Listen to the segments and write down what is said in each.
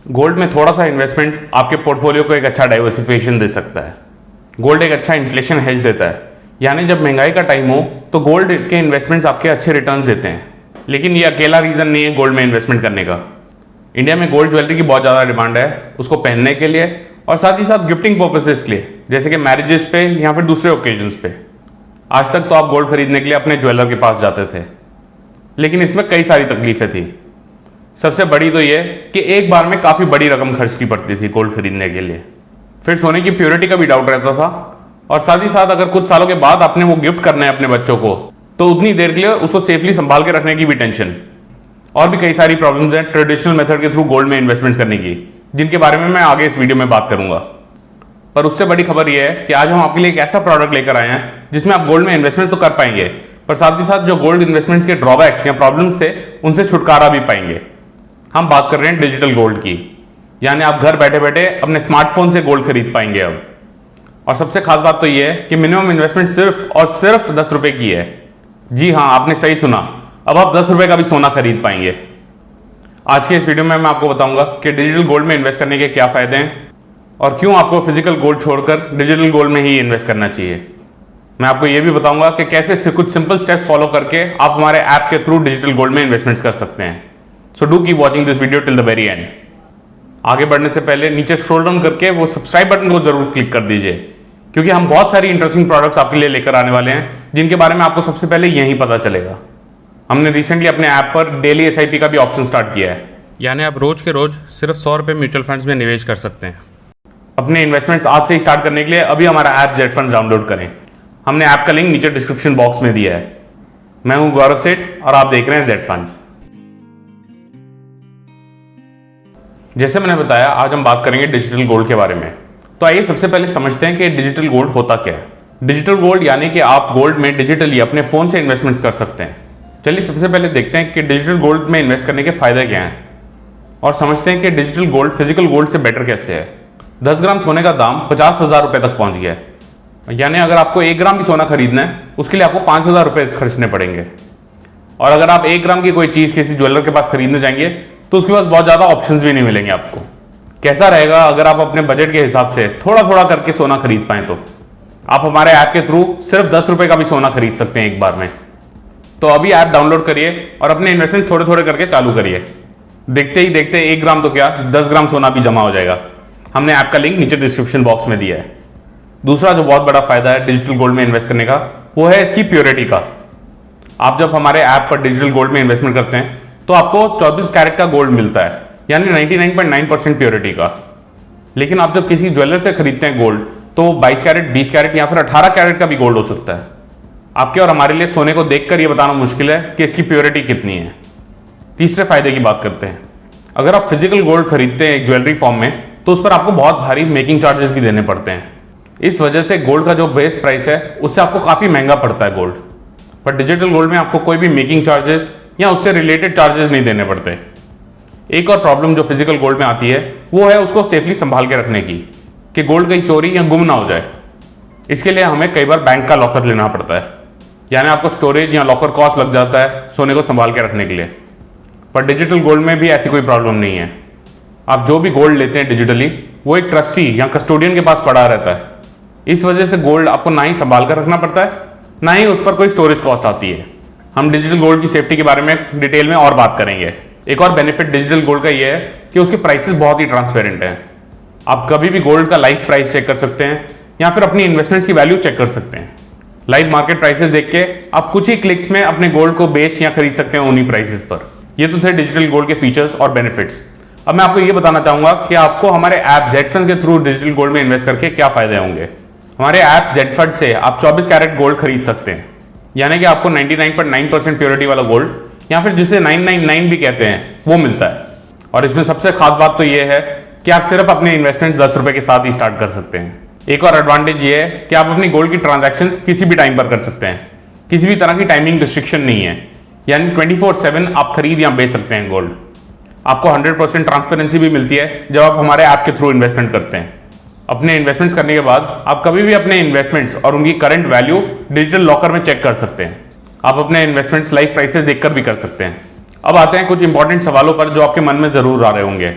Gold में थोड़ा सा इन्वेस्टमेंट आपके पोर्टफोलियो को एक अच्छा डाइवर्सिफिकेशन दे सकता है। गोल्ड एक अच्छा इन्फ्लेशन हेज देता है, यानी जब महंगाई का टाइम हो तो गोल्ड के इन्वेस्टमेंट्स आपके अच्छे रिटर्न्स देते हैं। लेकिन ये अकेला रीज़न नहीं है गोल्ड में इन्वेस्टमेंट करने का। इंडिया में गोल्ड ज्वेलरी की बहुत ज़्यादा डिमांड है, उसको पहनने के लिए और साथ ही साथ गिफ्टिंग पर्पसेस के लिए, जैसे कि मैरिजेस पे या फिर दूसरे ओकेजन्स पे। आज तक तो आप गोल्ड खरीदने के लिए अपने ज्वेलर के पास जाते थे, लेकिन इसमें कई सारी तकलीफें थी। सबसे बड़ी तो ये कि एक बार में काफ़ी बड़ी रकम खर्च की पड़ती थी गोल्ड खरीदने के लिए। फिर सोने की प्योरिटी का भी डाउट रहता था, और साथ ही साथ अगर कुछ सालों के बाद आपने वो गिफ्ट करना है अपने बच्चों को, तो उतनी देर के लिए उसको सेफली संभाल के रखने की भी टेंशन। और भी कई सारी प्रॉब्लम्स हैं ट्रेडिशनल मेथड के थ्रू गोल्ड में इन्वेस्टमेंट करने की, जिनके बारे में मैं आगे इस वीडियो में बात करूंगा। पर उससे बड़ी खबर यह है कि आज हम आपके लिए एक ऐसा प्रोडक्ट लेकर आए हैं जिसमें आप गोल्ड में इन्वेस्टमेंट तो कर पाएंगे, पर साथ ही साथ जो गोल्ड इन्वेस्टमेंट्स के ड्रॉबैक्स या प्रॉब्लम्स थे उनसे छुटकारा भी पाएंगे। हम बात कर रहे हैं डिजिटल गोल्ड की, यानी आप घर बैठे बैठे अपने स्मार्टफोन से गोल्ड खरीद पाएंगे अब। और सबसे खास बात तो यह है कि मिनिमम इन्वेस्टमेंट सिर्फ और सिर्फ 10 रुपए की है। जी हाँ, आपने सही सुना, अब आप 10 रुपए का भी सोना खरीद पाएंगे। आज के इस वीडियो में मैं आपको बताऊंगा कि डिजिटल गोल्ड में इन्वेस्ट करने के क्या फायदे हैं और क्यों आपको फिजिकल गोल्ड छोड़कर डिजिटल गोल्ड में ही इन्वेस्ट करना चाहिए। मैं आपको यह भी बताऊंगा कि कैसे कुछ सिंपल स्टेप्स फॉलो करके आप हमारे ऐप के थ्रू डिजिटल गोल्ड में इन्वेस्टमेंट्स कर सकते हैं। So do keep watching this video till the very and. आगे बढ़ने से पहले नीचे स्क्रॉल डाउन करके वो सब्सक्राइब बटन को जरूर क्लिक कर दीजिए, क्योंकि हम बहुत सारी इंटरेस्टिंग प्रोडक्ट्स आपके लिए लेकर आने वाले हैं जिनके बारे में आपको सबसे पहले यहीं पता चलेगा। हमने रिसेंटली अपने ऐप पर डेली SIP का भी ऑप्शन स्टार्ट किया है, यानी आप रोज के रोज सिर्फ 100 रुपये म्यूचुअल फंड्स में निवेश कर सकते हैं। अपने इन्वेस्टमेंट्स आज से ही स्टार्ट करने के लिए अभी हमारा ऐप जेड फंड्स डाउनलोड करें। हमने ऐप का लिंक नीचे डिस्क्रिप्शन बॉक्स में दिया है। मैं हूं गौरव सेठ और आप देख रहे हैं जेड फंड्स। जैसे मैंने बताया, आज हम बात करेंगे डिजिटल गोल्ड के बारे में। तो आइए सबसे पहले समझते हैं कि डिजिटल गोल्ड होता क्या है। डिजिटल गोल्ड यानी कि आप गोल्ड में डिजिटली अपने फोन से इन्वेस्टमेंट्स कर सकते हैं। चलिए सबसे पहले देखते हैं कि डिजिटल गोल्ड में इन्वेस्ट करने के फायदे क्या हैं और समझते हैं कि डिजिटल गोल्ड फिजिकल गोल्ड से बेटर कैसे है। 10 ग्राम सोने का दाम 50,000 रुपए तक पहुंच गया है, यानी अगर आपको 1 ग्राम भी सोना खरीदना है उसके लिए आपको 5,000 रुपए खर्चने पड़ेंगे। और अगर आप 1 ग्राम की कोई चीज किसी ज्वेलर के पास खरीदने जाएंगे तो उसके पास बहुत ज्यादा ऑप्शंस भी नहीं मिलेंगे आपको। कैसा रहेगा अगर आप अपने बजट के हिसाब से थोड़ा थोड़ा करके सोना खरीद पाए, तो आप हमारे ऐप के थ्रू सिर्फ 10 रुपए का भी सोना खरीद सकते हैं एक बार में। तो अभी ऐप डाउनलोड करिए और अपने इन्वेस्टमेंट थोड़े थोड़े करके चालू करिए। देखते ही देखते 1 ग्राम तो क्या 10 ग्राम सोना भी जमा हो जाएगा। हमने ऐप का लिंक नीचे डिस्क्रिप्शन बॉक्स में दिया है। दूसरा जो बहुत बड़ा फायदा है डिजिटल गोल्ड में इन्वेस्ट करने का, वो है इसकी प्योरिटी का। आप जब हमारे ऐप पर डिजिटल गोल्ड में इन्वेस्टमेंट करते हैं तो आपको 24 कैरेट का गोल्ड मिलता है, यानी 99.9% प्योरिटी का। लेकिन आप जब किसी ज्वेलर से खरीदते हैं गोल्ड, तो 22 कैरेट, 20 कैरेट या फिर 18 कैरेट का भी गोल्ड हो सकता है। आपके और हमारे लिए सोने को देखकर यह बताना मुश्किल है कि इसकी प्योरिटी कितनी है। तीसरे फायदे की बात करते हैं। अगर आप फिजिकल गोल्ड खरीदते हैं एक ज्वेलरी फॉर्म में, तो उस पर आपको बहुत भारी मेकिंग चार्जेस भी देने पड़ते हैं। इस वजह से गोल्ड का जो बेस प्राइस है उससे आपको काफी महंगा पड़ता है गोल्ड। पर डिजिटल गोल्ड में आपको कोई भी मेकिंग चार्जेस या उससे रिलेटेड चार्जेस नहीं देने पड़ते। एक और प्रॉब्लम जो फिजिकल गोल्ड में आती है वो है उसको सेफली संभाल के रखने की, कि गोल्ड कहीं चोरी या गुम ना हो जाए। इसके लिए हमें कई बार बैंक का लॉकर लेना पड़ता है, यानी आपको स्टोरेज या लॉकर कॉस्ट लग जाता है सोने को संभाल के रखने के लिए। पर डिजिटल गोल्ड में भी ऐसी कोई प्रॉब्लम नहीं है। आप जो भी गोल्ड लेते हैं डिजिटली, वो एक ट्रस्टी या कस्टोडियन के पास पड़ा रहता है। इस वजह से गोल्ड आपको ना ही संभाल कर रखना पड़ता है, ना ही उस पर कोई स्टोरेज कॉस्ट आती है। हम डिजिटल गोल्ड की सेफ्टी के बारे में डिटेल में और बात करेंगे। एक और बेनिफिट डिजिटल गोल्ड का यह है कि उसके प्राइसेस बहुत ही ट्रांसपेरेंट हैं। आप कभी भी गोल्ड का लाइव प्राइस चेक कर सकते हैं या फिर अपनी इन्वेस्टमेंट्स की वैल्यू चेक कर सकते हैं। लाइव मार्केट प्राइसेस देख के आप कुछ ही क्लिक्स में अपने गोल्ड को बेच या खरीद सकते हैं उन्हीं प्राइसेस पर। ये तो थे डिजिटल गोल्ड के फीचर्स और बेनिफिट्स। अब मैं आपको ये बताना चाहूंगा कि आपको हमारे ऐप जेड फंड के थ्रू डिजिटल गोल्ड में इन्वेस्ट करके क्या फायदे होंगे। हमारे ऐप जेड फंड से आप 24 कैरेट गोल्ड खरीद सकते हैं, यानी कि आपको 99.9% प्योरिटी वाला गोल्ड, या फिर जिसे 999 भी कहते हैं, वो मिलता है। और इसमें सबसे खास बात तो ये है कि आप सिर्फ अपने इन्वेस्टमेंट 10 रुपए के साथ ही स्टार्ट कर सकते हैं। एक और एडवांटेज ये है कि आप अपनी गोल्ड की ट्रांजैक्शन किसी भी टाइम पर कर सकते हैं। किसी भी तरह की टाइमिंग रिस्ट्रिक्शन नहीं है, यानी 24/7 आप खरीद या बेच सकते हैं गोल्ड। आपको 100% ट्रांसपेरेंसी भी मिलती है जब आप हमारे ऐप के थ्रू इन्वेस्टमेंट करते हैं। अपने इन्वेस्टमेंट्स करने के बाद आप कभी भी अपने इन्वेस्टमेंट्स और उनकी करंट वैल्यू डिजिटल लॉकर में चेक कर सकते हैं। आप अपने इन्वेस्टमेंट्स लाइव प्राइसेस देखकर भी कर सकते हैं। अब आते हैं कुछ इंपॉर्टेंट सवालों पर जो आपके मन में जरूर आ रहे होंगे।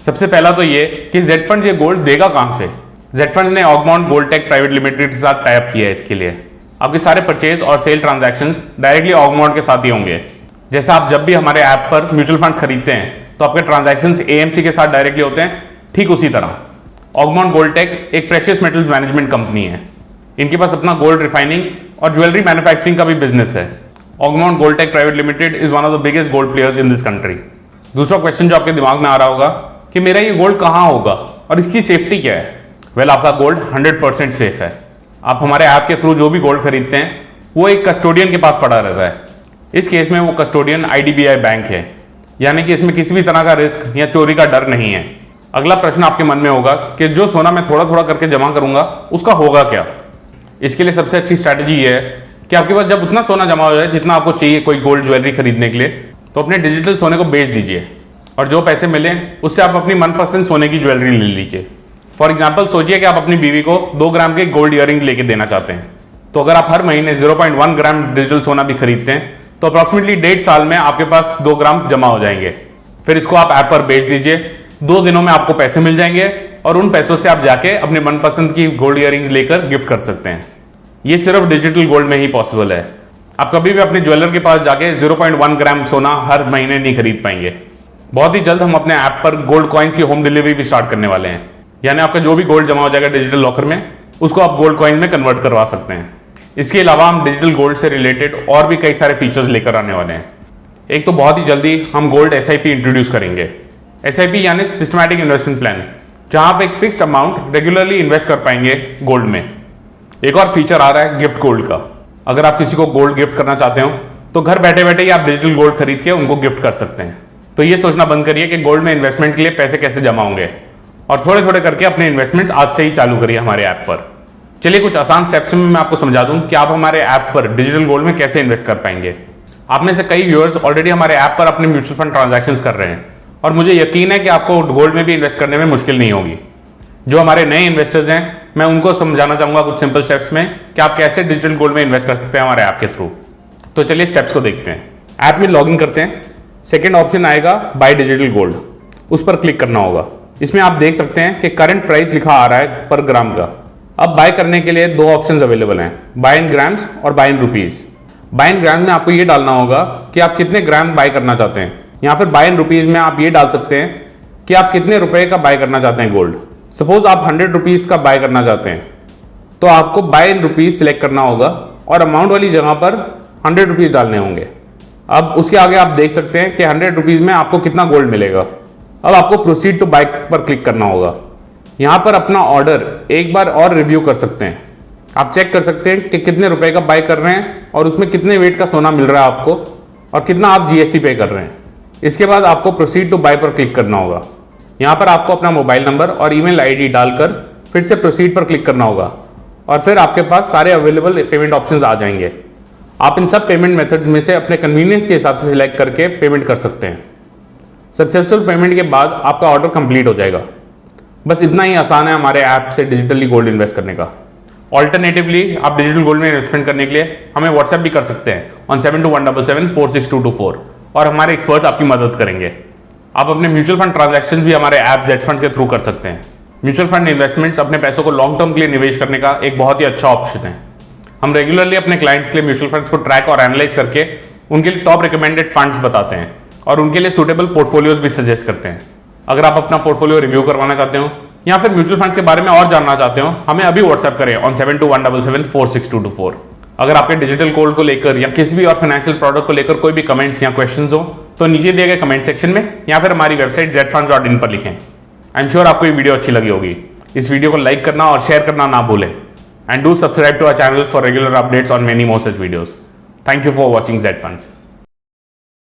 सबसे पहला तो ये कि जेड फंड ये गोल्ड देगा कहां से। जेड फंड ने ऑगमाउंट गोल्ड टेक प्राइवेट लिमिटेड के साथ टाई अप किया है। इसके लिए आपके सारे परचेज और सेल ट्रांजैक्शंस डायरेक्टली ऑगमाउंट के साथ ही होंगे। जैसे आप जब भी हमारे ऐप पर म्यूचुअल फंड्स खरीदते हैं तो आपके ट्रांजैक्शंस एएमसी के साथ डायरेक्टली होते हैं, ठीक उसी तरह ऑगमाउंट गोल्ड टेक एक प्रेशियस मेटल्स मैनेजमेंट कंपनी है। इनके पास अपना गोल्ड रिफाइनिंग और ज्वेलरी मैन्युफैक्चरिंग का भी बिजनेस है। Augmont gold tech private limited is one of the biggest gold players in this country. दूसरा क्वेश्चन जो आपके दिमाग में आ रहा होगा कि मेरा ये गोल्ड कहाँ होगा और इसकी सेफ्टी क्या है। वेल, आपका गोल्ड 100% सेफ है। आप हमारे ऐप के थ्रू जो भी गोल्ड खरीदते हैं वो एक कस्टोडियन के पास पड़ा रहता है। इस केस में वो कस्टोडियन आईडीबीआई बैंक है, यानी कि इसमें किसी भी तरह का रिस्क या चोरी का डर नहीं है। अगला प्रश्न आपके मन में होगा कि जो सोना मैं थोड़ा थोड़ा करके जमा करूंगा उसका होगा क्या। इसके लिए सबसे अच्छी स्ट्रैटेजी ये है कि आपके पास जब उतना सोना जमा हो जाए जितना आपको चाहिए कोई गोल्ड ज्वेलरी खरीदने के लिए, तो अपने डिजिटल सोने को बेच दीजिए और जो पैसे मिले उससे आप अपनी मनपसंद सोने की ज्वेलरी ले लीजिए। फॉर एग्जाम्पल, सोचिए कि आप अपनी बीवी को 2 ग्राम के गोल्ड इयरिंग्स लेके देना चाहते हैं। तो अगर आप हर महीने 0.1 ग्राम डिजिटल सोना भी खरीदते हैं तो अप्रॉक्सीमेटली 1.5 साल में आपके पास 2 ग्राम जमा हो जाएंगे। फिर इसको आप ऐप पर बेच दीजिए, 2 दिनों में आपको पैसे मिल जाएंगे और उन पैसों से आप जाके अपने मनपसंद की गोल्ड इयरिंग्स लेकर गिफ्ट कर सकते हैं। ये सिर्फ डिजिटल गोल्ड में ही पॉसिबल है। आप कभी भी अपने ज्वेलर के पास जाके 0.1 ग्राम सोना हर महीने नहीं खरीद पाएंगे। बहुत ही जल्द हम अपने ऐप पर गोल्ड कॉइन्स की होम डिलीवरी भी स्टार्ट करने वाले हैं, यानी आपका जो भी गोल्ड जमा हो जाएगा डिजिटल लॉकर में उसको आप गोल्ड कॉइन में कन्वर्ट करवा सकते हैं। इसके अलावा हम डिजिटल गोल्ड से रिलेटेड और भी कई सारे फीचर्स लेकर आने वाले हैं। एक तो बहुत ही जल्दी हम गोल्ड एसआईपी इंट्रोड्यूस करेंगे। एसआईपी यानी सिस्टमैटिक इन्वेस्टमेंट प्लान, जहां आप एक फिक्स्ड अमाउंट रेगुलरली इन्वेस्ट कर पाएंगे गोल्ड में। एक और फीचर आ रहा है गिफ्ट गोल्ड का। अगर आप किसी को गोल्ड गिफ्ट करना चाहते हो तो घर बैठे बैठे ही आप डिजिटल गोल्ड खरीद के उनको गिफ्ट कर सकते हैं। तो ये सोचना बंद करिए कि गोल्ड में इन्वेस्टमेंट के लिए पैसे कैसे जमा होंगे और थोड़े थोड़े करके अपने इन्वेस्टमेंट्स आज से ही चालू करिए हमारे ऐप पर। चलिए कुछ आसान स्टेप्स में मैं आपको समझा दूं कि आप हमारे ऐप पर डिजिटल गोल्ड में कैसे इन्वेस्ट कर पाएंगे। आप में से कई व्यूअर्स ऑलरेडी हमारे ऐप पर अपने म्यूचुअल फंड ट्रांजैक्शंस कर रहे हैं और मुझे यकीन है कि आपको गोल्ड में भी इन्वेस्ट करने में मुश्किल नहीं होगी। जो हमारे नए इन्वेस्टर्स हैं मैं उनको समझाना चाहूंगा कुछ सिंपल स्टेप्स में कि आप कैसे डिजिटल गोल्ड में इन्वेस्ट कर सकते हैं हमारे ऐप के थ्रू। तो चलिए स्टेप्स को देखते हैं। ऐप में लॉगिन करते हैं। सेकेंड ऑप्शन आएगा बाय डिजिटल गोल्ड, उस पर क्लिक करना होगा। इसमें आप देख सकते हैं कि करंट प्राइस लिखा आ रहा है पर ग्राम का। अब बाय करने के लिए 2 ऑप्शंस अवेलेबल हैं, बाय इन ग्राम्स और बाय इन रुपीज। बाय इन ग्राम में आपको ये डालना होगा कि आप कितने ग्राम बाय करना चाहते हैं, या फिर बाय इन रुपीज में आप ये डाल सकते हैं कि आप कितने रुपए का बाय करना चाहते हैं गोल्ड। सपोज आप 100 रुपीज का बाय करना चाहते हैं तो आपको बाय इन रुपीज सिलेक्ट करना होगा और अमाउंट वाली जगह पर 100 रुपीज डालने होंगे। अब उसके आगे आप देख सकते हैं कि 100 रुपीज में आपको कितना गोल्ड मिलेगा। अब आपको प्रोसीड टू बाय पर क्लिक करना होगा। यहां पर अपना ऑर्डर एक बार और रिव्यू कर सकते हैं। आप चेक कर सकते हैं कि कितने रुपए का बाय कर रहे हैं और उसमें कितने वेट का सोना मिल रहा है आपको और कितना आप जीएसटी पे कर रहे हैं। इसके बाद आपको प्रोसीड टू बाय पर क्लिक करना होगा। यहां पर आपको अपना मोबाइल नंबर और ईमेल आईडी डालकर फिर से प्रोसीड पर क्लिक करना होगा और फिर आपके पास सारे अवेलेबल पेमेंट ऑप्शंस आ जाएंगे। आप इन सब पेमेंट मेथड्स में से अपने कन्वीनियंस के हिसाब से सिलेक्ट करके पेमेंट कर सकते हैं। सक्सेसफुल पेमेंट के बाद आपका ऑर्डर कंप्लीट हो जाएगा। बस इतना ही आसान है हमारे ऐप से डिजिटली गोल्ड इन्वेस्ट करने का। ऑल्टरनेटिवली आप डिजिटल गोल्ड में इन्वेस्टमेंट करने के लिए हमें व्हाट्सएप भी कर सकते हैं ऑन 7217746224 और हमारे एक्सपर्ट्स आपकी मदद करेंगे। आप अपने म्यूचुअल फंड ट्रांजैक्शंस भी हमारे ऐप जेड फंड के थ्रू कर सकते हैं। म्यूचुअल फंड इन्वेस्टमेंट्स अपने पैसों को लॉन्ग टर्म के लिए निवेश करने का एक बहुत ही अच्छा ऑप्शन है। हम रेगुलरली अपने क्लाइंट्स के लिए म्यूचुअल फंड्स को ट्रैक और एनालाइज करके उनके लिए टॉप रिकमेंडेड फंड्स बताते हैं और उनके लिए सूटेबल पोर्टफोलियोज भी सजेस्ट करते हैं। अगर आप अपना पोर्टफोलियो रिव्यू करवाना चाहते हो या फिर म्यूचुअल फंड्स के बारे में और जानना चाहते हो, हमें अभी व्हाट्सएप करें ऑन 7217746224। अगर आपके डिजिटल गोल्ड को लेकर या किसी भी और फाइनेंशियल प्रोडक्ट को लेकर कोई भी कमेंट्स या क्वेश्चंस हो तो नीचे दिए गए कमेंट सेक्शन में या फिर हमारी वेबसाइट zfunds.in पर लिखें। आई एम श्योर आपको ये वीडियो अच्छी लगी होगी। इस वीडियो को लाइक करना और शेयर करना ना भूलें and do subscribe to our channel for regular updates on many more such videos. Thank you for watching Z funds.